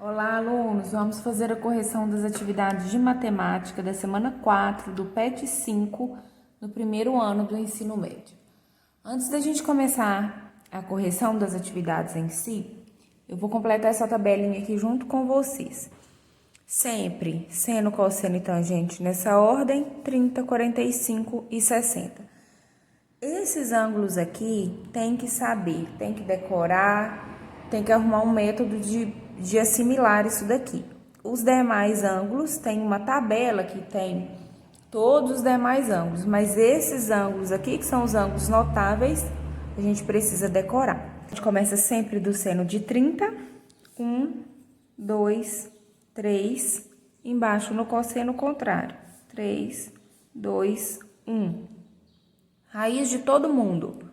Olá, alunos! Vamos fazer a correção das atividades de matemática da semana 4 do PET 5 no primeiro ano do ensino médio. Antes da gente começar a correção das atividades em si, eu vou completar essa tabelinha aqui junto com vocês. Sempre seno, cosseno e tangente nessa ordem, 30, 45 e 60. Esses ângulos aqui tem que saber, tem que decorar, tem que arrumar um método de assimilar isso daqui. Os demais ângulos tem uma tabela que tem todos os demais ângulos, mas esses ângulos aqui, que são os ângulos notáveis, a gente precisa decorar. A gente começa sempre do seno de 30, 1, 2, 3, embaixo no cosseno contrário, 3, 2, 1. Raiz de todo mundo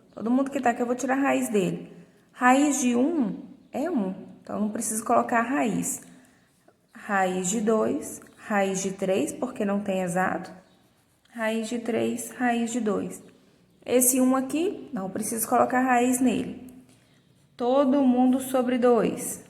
que tá aqui eu vou tirar a raiz dele. Raiz de 1 é 1, então não preciso colocar a raiz. Raiz de 2, raiz de 3, porque não tem exato. Raiz de 3, raiz de 2. Esse 1 aqui, não preciso colocar raiz nele. Todo mundo sobre 2.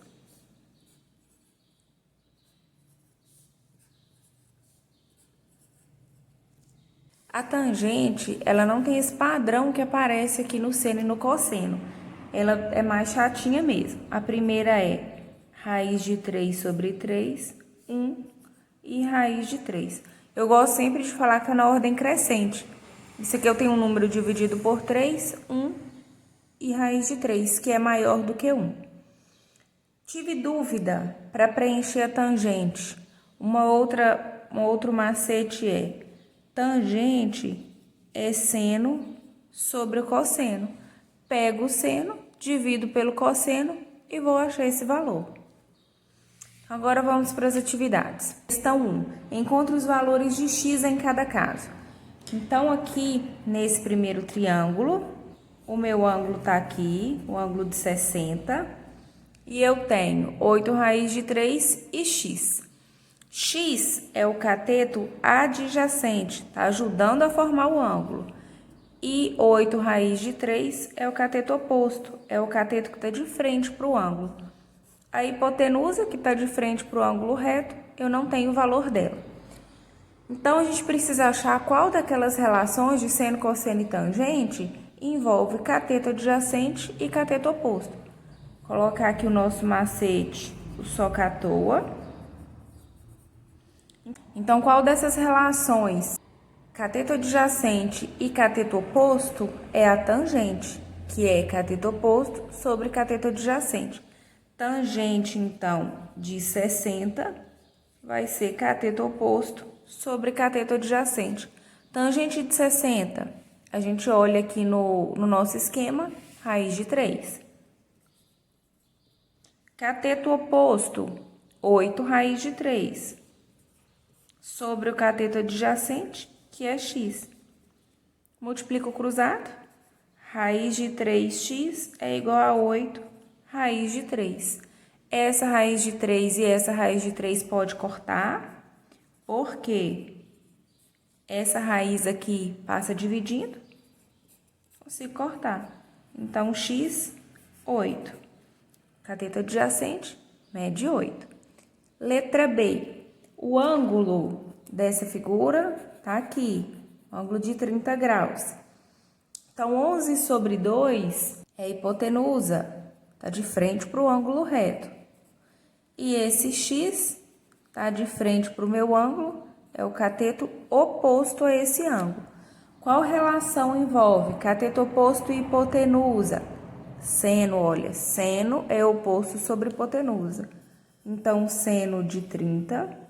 A tangente, ela não tem esse padrão que aparece aqui no seno e no cosseno. Ela é mais chatinha mesmo. A primeira é raiz de 3 sobre 3, 1 e raiz de 3. Eu gosto sempre de falar que é na ordem crescente. Isso aqui eu tenho um número dividido por 3, 1 e raiz de 3, que é maior do que 1. Tive dúvida para preencher a tangente. Outro macete é tangente é seno sobre o cosseno. Pego o seno, divido pelo cosseno e vou achar esse valor. Agora vamos para as atividades. Questão 1. Encontre os valores de x em cada caso. Então, aqui, nesse primeiro triângulo, o meu ângulo está aqui, o ângulo de 60. E eu tenho 8 raiz de 3 e x. X é o cateto adjacente, tá ajudando a formar o ângulo. E 8 raiz de 3 é o cateto oposto, é o cateto que está de frente para o ângulo. A hipotenusa, que está de frente para o ângulo reto, eu não tenho o valor dela. Então, a gente precisa achar qual daquelas relações de seno, cosseno e tangente envolve cateto adjacente e cateto oposto. Colocar aqui o nosso macete, o socatoa. Então, qual dessas relações, cateto adjacente e cateto oposto, é a tangente, que é cateto oposto sobre cateto adjacente. Tangente, então, de 60 vai ser cateto oposto sobre cateto adjacente. Tangente de 60, a gente olha aqui no nosso esquema, raiz de 3. Cateto oposto, 8 raiz de 3. Sobre o cateto adjacente, que é x. Multiplico o cruzado. Raiz de 3x é igual a 8 raiz de 3. Essa raiz de 3 e essa raiz de 3 pode cortar, porque essa raiz aqui passa dividindo, consigo cortar. Então, x, 8. Cateto adjacente, mede 8. Letra B. O ângulo dessa figura tá aqui, ângulo de 30 graus. Então, 11 sobre 2 é a hipotenusa, tá de frente para o ângulo reto. E esse x tá de frente para o meu ângulo, é o cateto oposto a esse ângulo. Qual relação envolve cateto oposto e hipotenusa? Seno, olha, seno é oposto sobre hipotenusa. Então, seno de 30...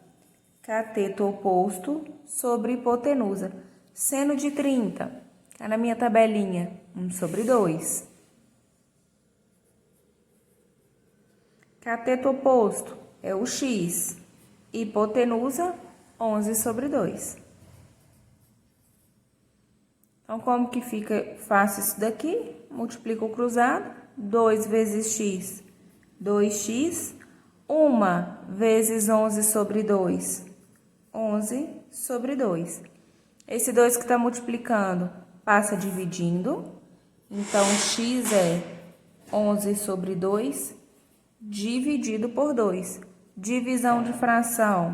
cateto oposto sobre hipotenusa. Seno de 30, tá na minha tabelinha, 1 sobre 2. Cateto oposto é o x. Hipotenusa, 11 sobre 2. Então, como que fica fácil isso daqui? Multiplico o cruzado, 2 vezes x, 2x. 1 vezes 11 sobre 2, 11 sobre 2. Esse 2 que está multiplicando passa dividindo. Então, x é 11 sobre 2 dividido por 2. Divisão de fração.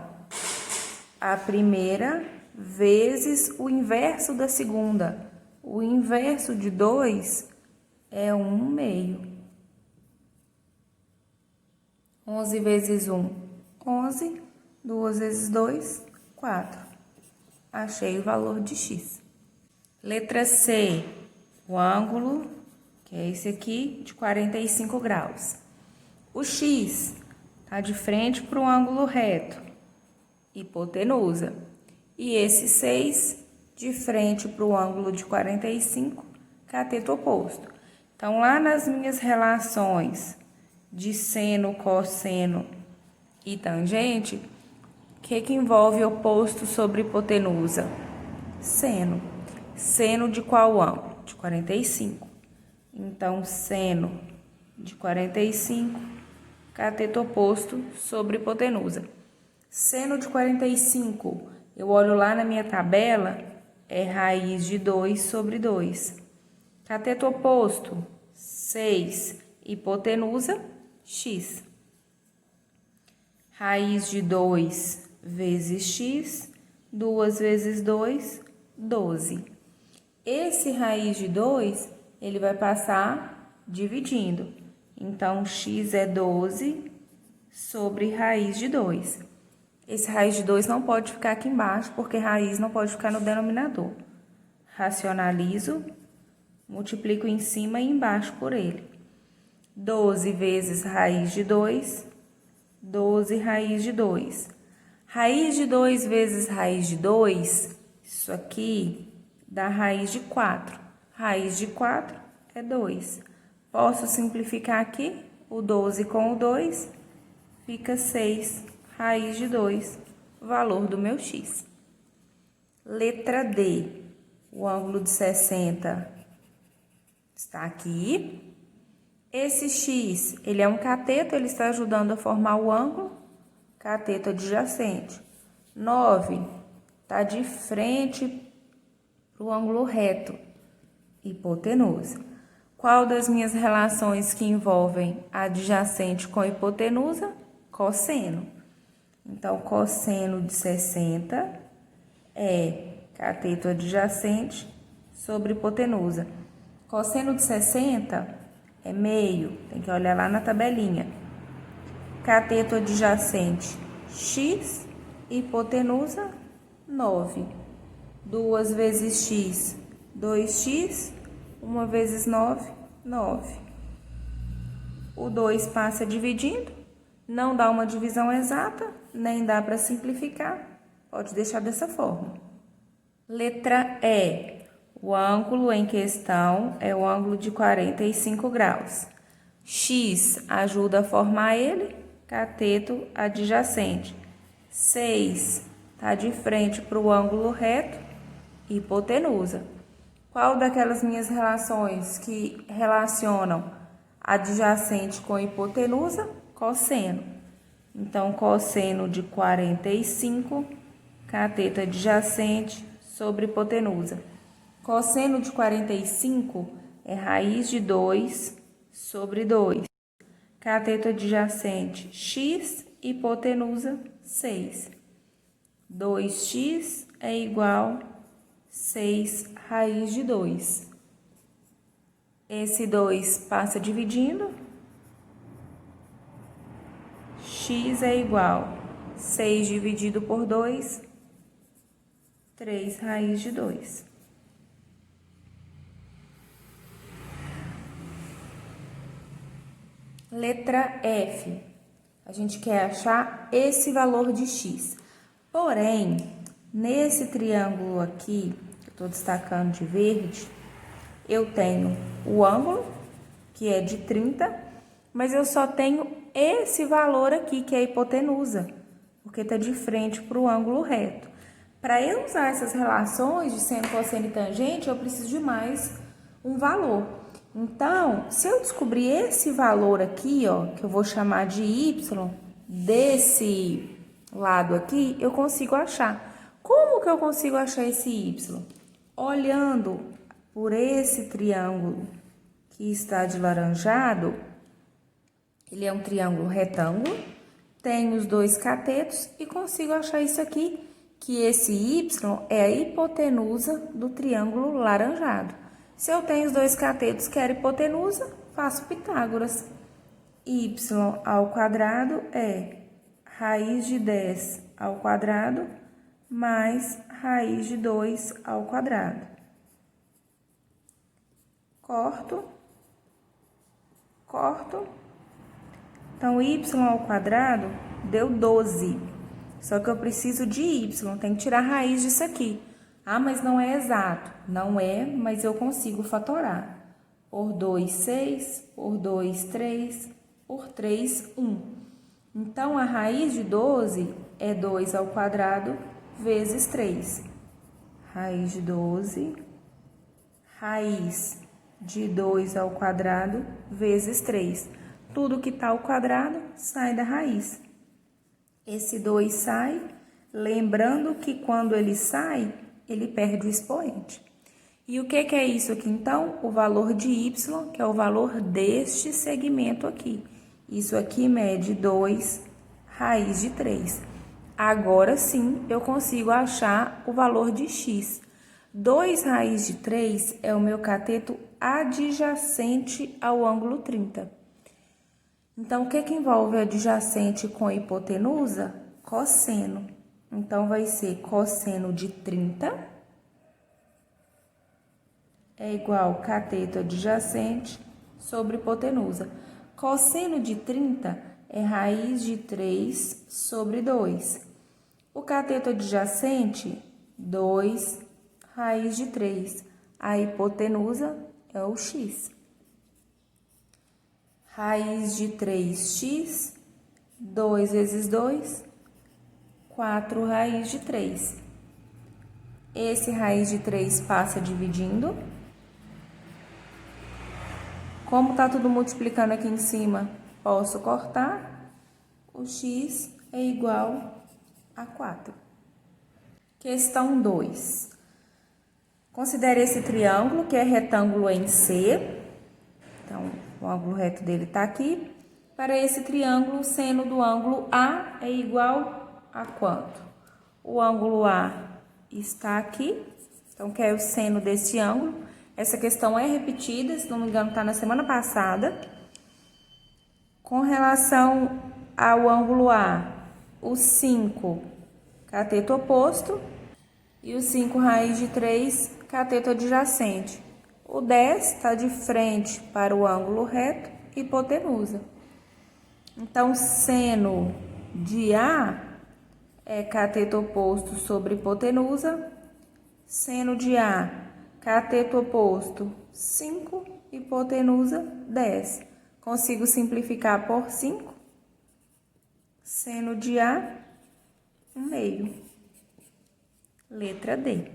A primeira vezes o inverso da segunda. O inverso de 2 é 1/2. 11 vezes 1, 11. 2 vezes 2, 4. Achei o valor de x. Letra C. O ângulo, que é esse aqui, de 45 graus. O x está de frente para o ângulo reto, hipotenusa. E esse 6 de frente para o ângulo de 45, cateto oposto. Então, lá nas minhas relações de seno, cosseno e tangente, o que envolve oposto sobre hipotenusa? Seno. Seno de qual ângulo? De 45. Então, seno de 45, cateto oposto sobre hipotenusa. Seno de 45, eu olho lá na minha tabela, é raiz de 2 sobre 2. Cateto oposto, 6, hipotenusa, x. Raiz de 2 vezes x, 2 vezes 2, 12. Esse raiz de 2, ele vai passar dividindo. Então, x é 12 sobre raiz de 2. Esse raiz de 2 não pode ficar aqui embaixo, porque raiz não pode ficar no denominador. Racionalizo, multiplico em cima e embaixo por ele. 12 vezes raiz de 2, 12 raiz de 2. Raiz de 2 vezes raiz de 2, isso aqui dá raiz de 4. Raiz de 4 é 2. Posso simplificar aqui, o 12 com o 2, fica 6 raiz de 2, valor do meu x. Letra D, o ângulo de 60 está aqui. Esse x, ele é um cateto, ele está ajudando a formar o ângulo, cateto adjacente. 9 está de frente para o ângulo reto, hipotenusa. Qual das minhas relações que envolvem adjacente com hipotenusa? Cosseno. Então, cosseno de 60 é cateto adjacente sobre hipotenusa. Cosseno de 60 é meio, tem que olhar lá na tabelinha. Cateto adjacente, x, hipotenusa, 9. 2 vezes x, 2x, 1 vezes 9, 9. O 2 passa dividindo, não dá uma divisão exata, nem dá para simplificar, pode deixar dessa forma. Letra E. O ângulo em questão é o ângulo de 45 graus. X ajuda a formar ele, cateto adjacente. 6 está de frente para o ângulo reto, hipotenusa. Qual daquelas minhas relações que relacionam adjacente com hipotenusa? Cosseno. Então, cosseno de 45, cateto adjacente sobre hipotenusa. Cosseno de 45 é raiz de 2 sobre 2. Cateto adjacente, x, hipotenusa, 6. 2x é igual a 6 raiz de 2. Esse 2 passa dividindo. X é igual a 6 dividido por 2, 3 raiz de 2. Letra F. A gente quer achar esse valor de x. Porém, nesse triângulo aqui, que eu estou destacando de verde, eu tenho o ângulo, que é de 30, mas eu só tenho esse valor aqui, que é a hipotenusa, porque está de frente para o ângulo reto. Para eu usar essas relações de seno, cosseno e tangente, eu preciso de mais um valor. Então, se eu descobrir esse valor aqui, ó, que eu vou chamar de y, desse lado aqui, eu consigo achar. Como que eu consigo achar esse y? Olhando por esse triângulo que está de laranjado, ele é um triângulo retângulo, tenho os dois catetos e consigo achar isso aqui, que esse y é a hipotenusa do triângulo laranjado. Se eu tenho os dois catetos que era hipotenusa, faço Pitágoras. Y ao quadrado é raiz de 10 ao quadrado mais raiz de 2 ao quadrado. Corto. Então, y ao quadrado deu 12. Só que eu preciso de y, tem que tirar a raiz disso aqui. Ah, mas não é exato. Não é, mas eu consigo fatorar. Por 2, 6. Por 2, 3. Por 3, 1. Então, a raiz de 12 é 2 ao quadrado vezes 3. Raiz de 12. Raiz de 2 ao quadrado vezes 3. Tudo que está ao quadrado sai da raiz. Esse 2 sai, lembrando que quando ele sai, ele perde o expoente. E o que é isso aqui, então? O valor de y, que é o valor deste segmento aqui. Isso aqui mede 2 raiz de 3. Agora sim, eu consigo achar o valor de x. 2 raiz de 3 é o meu cateto adjacente ao ângulo 30. Então, o que envolve adjacente com hipotenusa? Cosseno. Então, vai ser cosseno de 30 é igual cateto adjacente sobre hipotenusa. Cosseno de 30 é raiz de 3 sobre 2. O cateto adjacente, 2 raiz de 3. A hipotenusa é o x. Raiz de 3x, 2 vezes 2, 4 raiz de 3. Esse raiz de 3 passa dividindo. Como está tudo multiplicando aqui em cima, posso cortar. O x é igual a 4. Questão 2. Considere esse triângulo, que é retângulo em C. Então, o ângulo reto dele está aqui. Para esse triângulo, o seno do ângulo A é igual a quanto? O ângulo A está aqui. Então, que é o seno desse ângulo. Essa questão é repetida, se não me engano, está na semana passada. Com relação ao ângulo A, o 5, cateto oposto, e o 5 raiz de 3, cateto adjacente. O 10 está de frente para o ângulo reto, hipotenusa. Então, seno de A é cateto oposto sobre hipotenusa. Seno de A, cateto oposto, 5, hipotenusa, 10. Consigo simplificar por 5. Seno de A, 1/2. Letra D.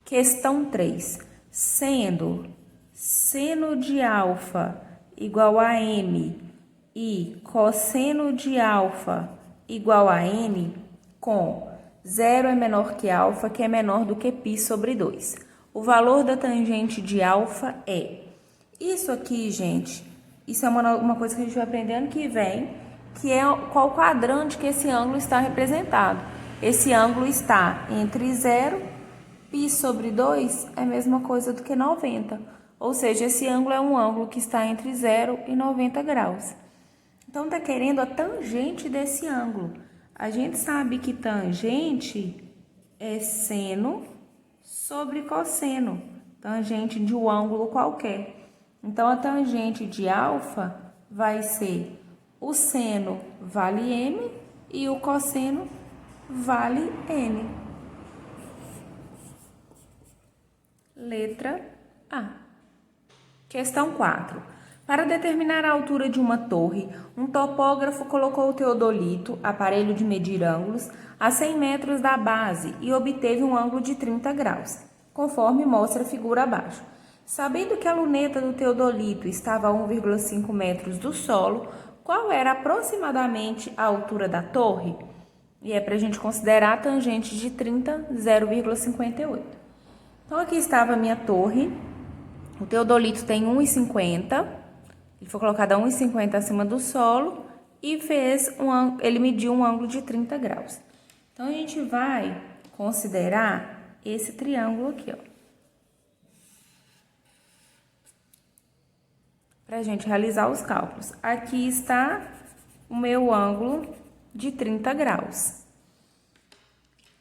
Questão 3. Sendo seno de alfa igual a m e cosseno de alfa igual a n, com 0 é menor que alfa, que é menor do que π sobre 2. O valor da tangente de alfa é... Isso aqui, gente, isso é uma coisa que a gente vai aprender ano que vem, que é qual quadrante que esse ângulo está representado. Esse ângulo está entre 0, π sobre 2 é a mesma coisa do que 90. Ou seja, esse ângulo é um ângulo que está entre 0 e 90 graus. Então, está querendo a tangente desse ângulo. A gente sabe que tangente é seno sobre cosseno, tangente de um ângulo qualquer. Então, a tangente de alfa vai ser o seno vale m e o cosseno vale n. Letra A. Questão 4. Para determinar a altura de uma torre, um topógrafo colocou o teodolito, aparelho de medir ângulos, a 100 metros da base e obteve um ângulo de 30 graus, conforme mostra a figura abaixo. Sabendo que a luneta do teodolito estava a 1,5 metros do solo, qual era aproximadamente a altura da torre? E é para a gente considerar a tangente de 30, 0,58. Então, aqui estava a minha torre. O teodolito tem 1,50. Ele foi colocado a 1,50 acima do solo. e ele mediu um ângulo de 30 graus. Então, a gente vai considerar esse triângulo aqui, ó. Para a gente realizar os cálculos. Aqui está o meu ângulo de 30 graus.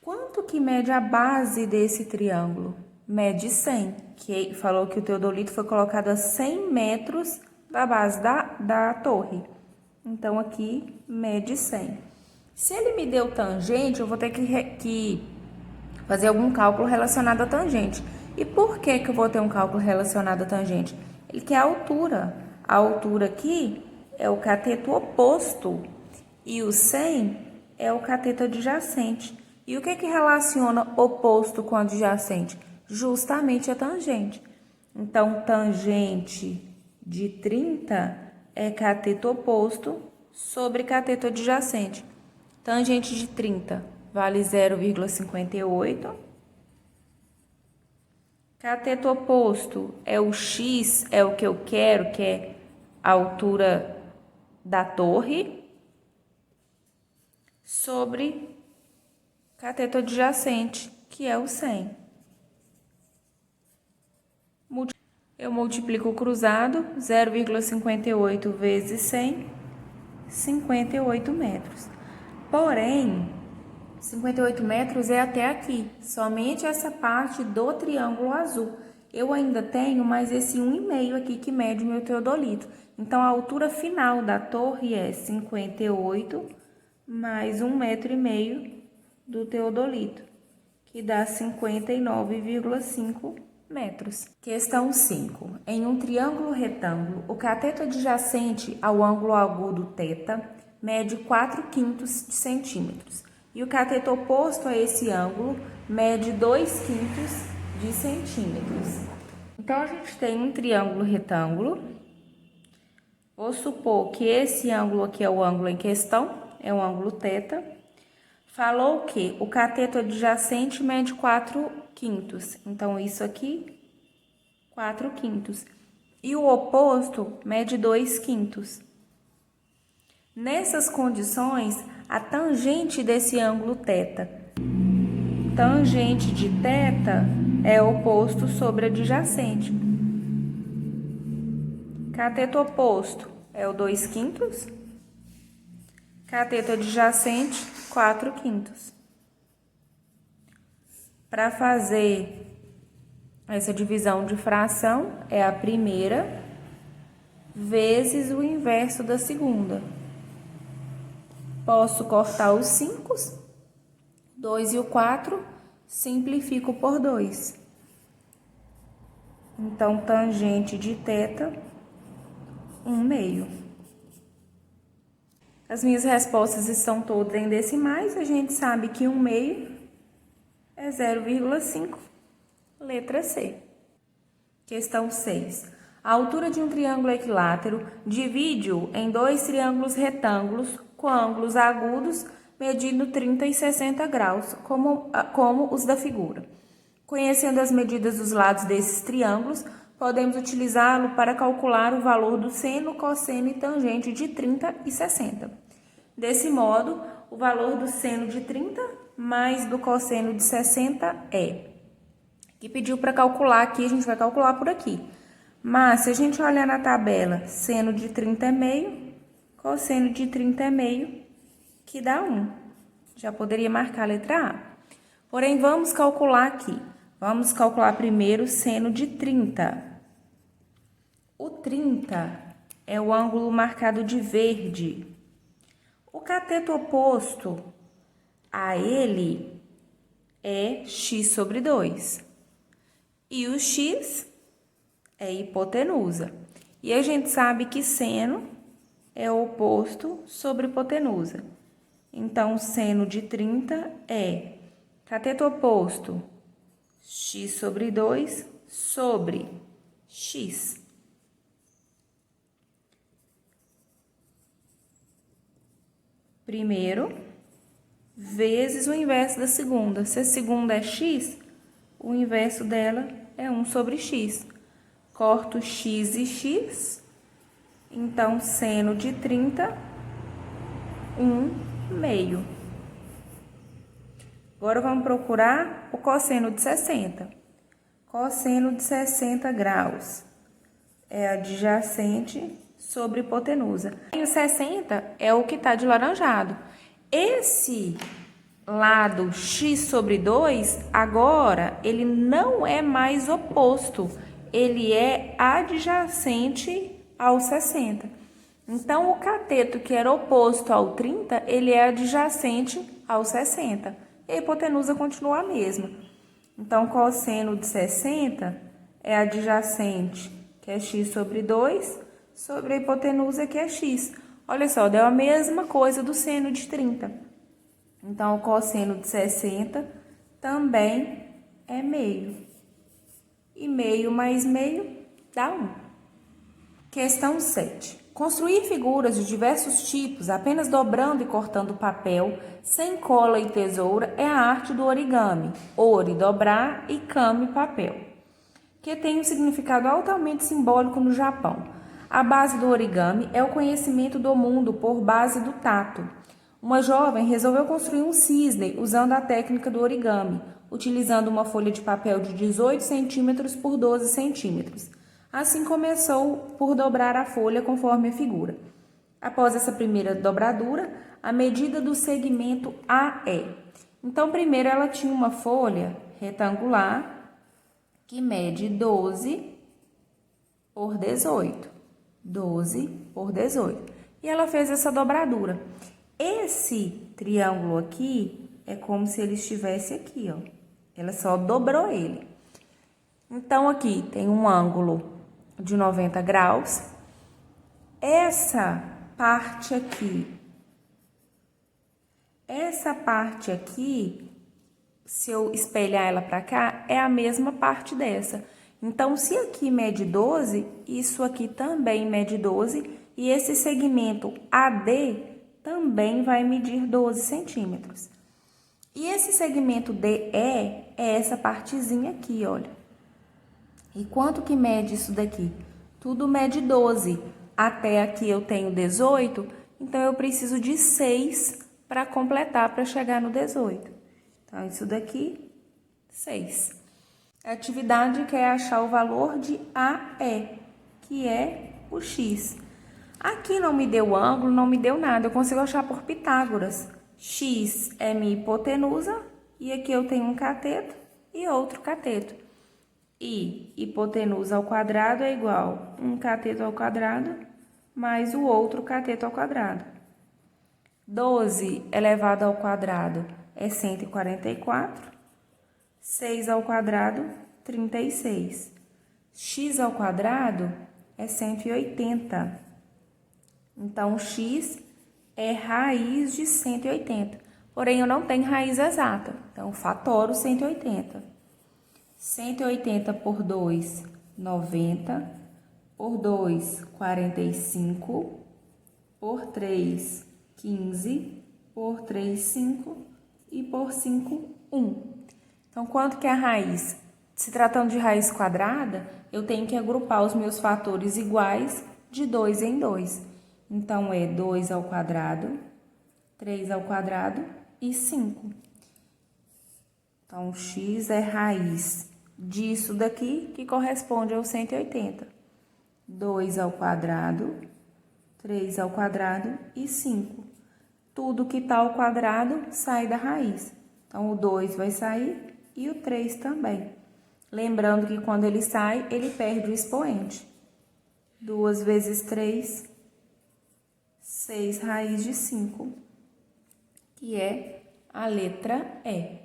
Quanto que mede a base desse triângulo? Mede 100, que falou que o teodolito foi colocado a 100 metros da base da torre. Então, aqui mede 100. Se ele me deu tangente, eu vou ter que fazer algum cálculo relacionado à tangente. E por que eu vou ter um cálculo relacionado à tangente? Ele quer a altura. A altura aqui é o cateto oposto e o 100 é o cateto adjacente. E o que relaciona oposto com adjacente? Justamente a tangente. Então, tangente de 30 é cateto oposto sobre cateto adjacente. Tangente de 30 vale 0,58. Cateto oposto é o x, é o que eu quero, que é a altura da torre, sobre cateto adjacente, que é o 100. Eu multiplico o cruzado, 0,58 vezes 100, 58 metros. Porém, 58 metros é até aqui, somente essa parte do triângulo azul. Eu ainda tenho mais esse 1,5 aqui que mede o meu teodolito. Então, a altura final da torre é 58 mais 1,5 metro do teodolito, que dá 59,5 metros. Questão 5. Em um triângulo retângulo, o cateto adjacente ao ângulo agudo θ mede 4/5 de centímetros. E o cateto oposto a esse ângulo mede 2/5 de centímetros. Então, a gente tem um triângulo retângulo. Vou supor que esse ângulo aqui é o ângulo em questão, é um ângulo θ. Falou que o cateto adjacente mede 4/5. Então, isso aqui, 4/5. E o oposto mede 2/5. Nessas condições, a tangente desse ângulo θ. Tangente de θ é oposto sobre adjacente. Cateto oposto é o 2/5. Cateto adjacente, 4/5. Para fazer essa divisão de fração, é a primeira vezes o inverso da segunda. Posso cortar os 5, 2 e o 4, simplifico por 2. Então, tangente de θ, 1/2. As minhas respostas estão todas em decimais, a gente sabe que 1/2 é 0,5. Letra C. Questão 6. A altura de um triângulo equilátero divide-o em 2 triângulos retângulos com ângulos agudos medindo 30 e 60 graus, como os da figura. Conhecendo as medidas dos lados desses triângulos, podemos utilizá-lo para calcular o valor do seno, cosseno e tangente de 30 e 60. Desse modo, o valor do seno de 30 mais do cosseno de 60 é... que pediu para calcular aqui, a gente vai calcular por aqui. Mas, se a gente olhar na tabela, seno de 30 é meio, cosseno de 30 é meio, que dá 1. Já poderia marcar a letra A. Porém, vamos calcular aqui. Vamos calcular primeiro o seno de 30. O 30 é o ângulo marcado de verde. O cateto oposto a ele é x sobre 2. E o x é hipotenusa. E a gente sabe que seno é o oposto sobre hipotenusa. Então, seno de 30 é cateto oposto, x sobre 2 sobre x. Primeiro, vezes o inverso da segunda. Se a segunda é x, o inverso dela é 1 sobre x. Corto x e x, então seno de 30 1/2. Agora vamos procurar o cosseno de 60. Cosseno de 60 graus é adjacente sobre hipotenusa. E o 60 é o que está de laranjado. Esse lado x/2, agora, ele não é mais oposto, ele é adjacente ao 60. Então, o cateto que era oposto ao 30, ele é adjacente ao 60. E a hipotenusa continua a mesma. Então, cosseno de 60 é adjacente, que é x/2, sobre a hipotenusa, que é x. Olha só, deu a mesma coisa do seno de 30. Então, o cosseno de 60 também é meio. E meio mais meio dá 1. Questão 7. Construir figuras de diversos tipos, apenas dobrando e cortando papel, sem cola e tesoura, é a arte do origami. Ori, dobrar, e kami, papel, que tem um significado altamente simbólico no Japão. A base do origami é o conhecimento do mundo por base do tato. Uma jovem resolveu construir um cisne usando a técnica do origami, utilizando uma folha de papel de 18 centímetros por 12 centímetros. Assim começou por dobrar a folha conforme a figura. Após essa primeira dobradura, a medida do segmento AE. Então, primeiro ela tinha uma folha retangular que mede 12 por 18. 12 por 18. E ela fez essa dobradura. Esse triângulo aqui é como se ele estivesse aqui, ó. Ela só dobrou ele. Então, aqui tem um ângulo de 90 graus. Essa parte aqui, se eu espelhar ela para cá, é a mesma parte dessa. Então, se aqui mede 12, isso aqui também mede 12, e esse segmento AD também vai medir 12 centímetros. E esse segmento DE é essa partezinha aqui, olha. E quanto que mede isso daqui? Tudo mede 12. Até aqui eu tenho 18, então eu preciso de 6 para completar, para chegar no 18. Então, isso daqui, 6. A atividade quer achar o valor de AE, que é o x. Aqui não me deu ângulo, não me deu nada, eu consigo achar por Pitágoras. X é minha hipotenusa, e aqui eu tenho um cateto e outro cateto. E hipotenusa ao quadrado é igual um cateto ao quadrado mais o outro cateto ao quadrado. 12 elevado ao quadrado é 144. 6 ao quadrado, 36. X ao quadrado é 180. Então, x é raiz de 180. Porém, eu não tenho raiz exata. Então, fatoro 180. 180 por 2, 90. Por 2, 45. Por 3, 15. Por 3, 5. E por 5, 1. Então, quanto que é a raiz? Se tratando de raiz quadrada, eu tenho que agrupar os meus fatores iguais de 2 em 2. Então, é 2 ao quadrado, 3 ao quadrado e 5. Então, x é raiz disso daqui, que corresponde ao 180. 2 ao quadrado, 3 ao quadrado e 5. Tudo que está ao quadrado sai da raiz. Então, o 2 vai sair e o 3 também. Lembrando que quando ele sai, ele perde o expoente. 2 vezes 3, 6 raiz de 5, que é a letra E.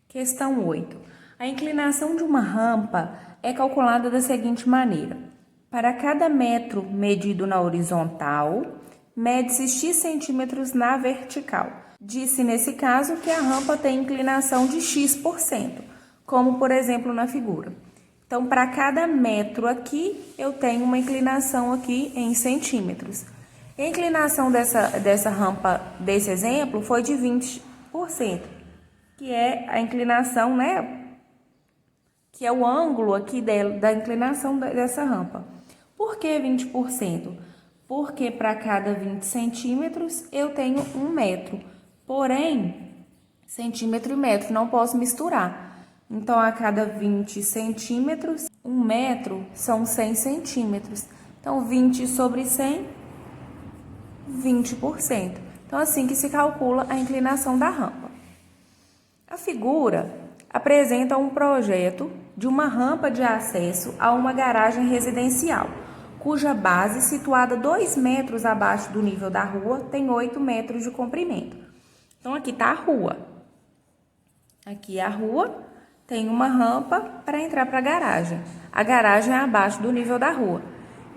Questão 8. A inclinação de uma rampa é calculada da seguinte maneira. Para cada metro medido na horizontal, mede-se x centímetros na vertical. Disse nesse caso que a rampa tem inclinação de x%, como por exemplo na figura. Então, para cada metro aqui, eu tenho uma inclinação aqui em centímetros. A inclinação dessa rampa, desse exemplo, foi de 20%, que é a inclinação, né? Que é o ângulo aqui da inclinação dessa rampa. Por que 20%? porque para cada 20 centímetros eu tenho 1 metro. Porém, centímetro e metro não posso misturar. Então, a cada 20 centímetros, 1 metro são 100 centímetros. Então, 20 sobre 100, 20%. Então, assim que se calcula a inclinação da rampa. A figura apresenta um projeto de uma rampa de acesso a uma garagem residencial, cuja base, situada 2 metros abaixo do nível da rua, tem 8 metros de comprimento. Então, aqui está a rua. Aqui é a rua, tem uma rampa para entrar para a garagem. A garagem é abaixo do nível da rua.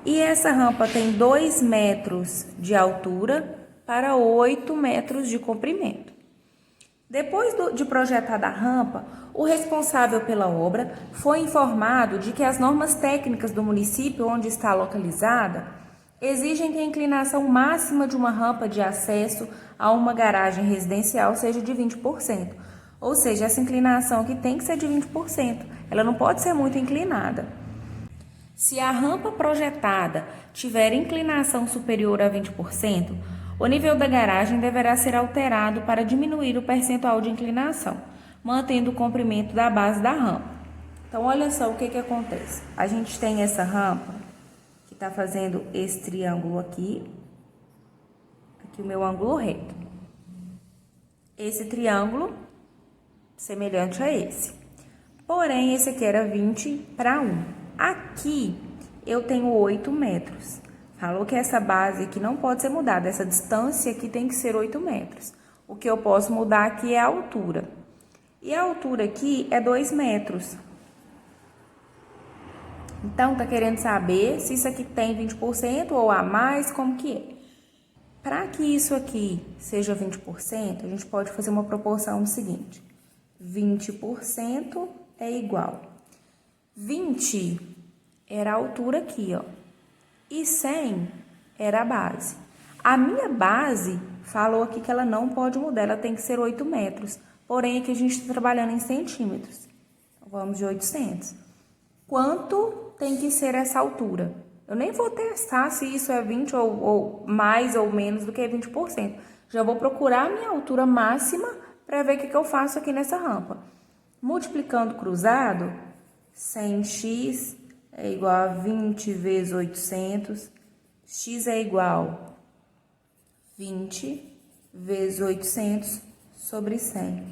E essa rampa tem 2 metros de altura para 8 metros de comprimento. Depois de projetada a rampa, o responsável pela obra foi informado de que as normas técnicas do município onde está localizada exigem que a inclinação máxima de uma rampa de acesso a uma garagem residencial seja de 20%. Ou seja, essa inclinação aqui tem que ser de 20%. Ela não pode ser muito inclinada. Se a rampa projetada tiver inclinação superior a 20%, o nível da garagem deverá ser alterado para diminuir o percentual de inclinação, mantendo o comprimento da base da rampa. Então, olha só o que acontece. A gente tem essa rampa que está fazendo esse triângulo aqui o meu ângulo reto. Esse triângulo semelhante a esse. Porém, esse aqui era 20 para 1. Aqui eu tenho 8 metros. Falou que essa base aqui não pode ser mudada, essa distância aqui tem que ser 8 metros. O que eu posso mudar aqui é a altura. E a altura aqui é 2 metros. Então, tá querendo saber se isso aqui tem 20% ou a mais, como que é? Para que isso aqui seja 20%, a gente pode fazer uma proporção seguinte. 20% é igual. 20 era a altura aqui, ó. E 100 era a base. A minha base falou aqui que ela não pode mudar, ela tem que ser 8 metros. Porém, aqui a gente está trabalhando em centímetros. Vamos de 800. Quanto tem que ser essa altura? Eu nem vou testar se isso é 20 ou mais ou menos do que 20%. Já vou procurar a minha altura máxima para ver o que eu faço aqui nessa rampa. Multiplicando cruzado, 100x é igual a 20 vezes 800. X é igual a 20 vezes 800 sobre 100.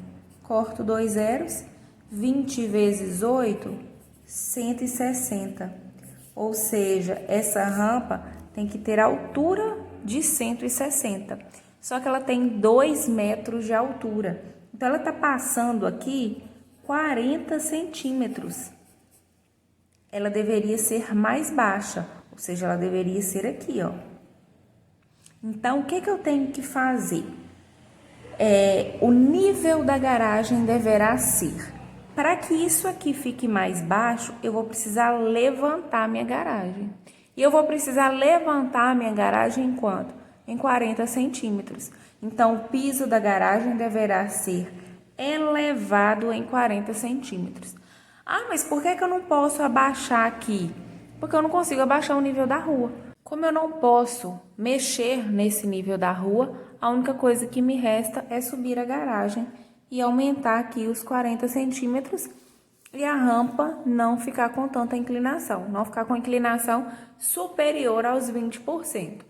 Corto 2 zeros. 20 vezes 8, 160. Ou seja, essa rampa tem que ter altura de 160. Só que ela tem 2 metros de altura. Então, ela está passando aqui 40 centímetros. Ela deveria ser mais baixa, ou seja, ela deveria ser aqui, ó. Então, o que eu tenho que fazer? O nível da garagem deverá ser. Para que isso aqui fique mais baixo, eu vou precisar levantar a minha garagem. E eu vou precisar levantar a minha garagem em quanto? Em 40 centímetros. Então, o piso da garagem deverá ser elevado em 40 centímetros. Ah, mas por que eu não posso abaixar aqui? Porque eu não consigo abaixar o nível da rua. Como eu não posso mexer nesse nível da rua, a única coisa que me resta é subir a garagem e aumentar aqui os 40 centímetros e a rampa não ficar com tanta inclinação, não ficar com inclinação superior aos 20%.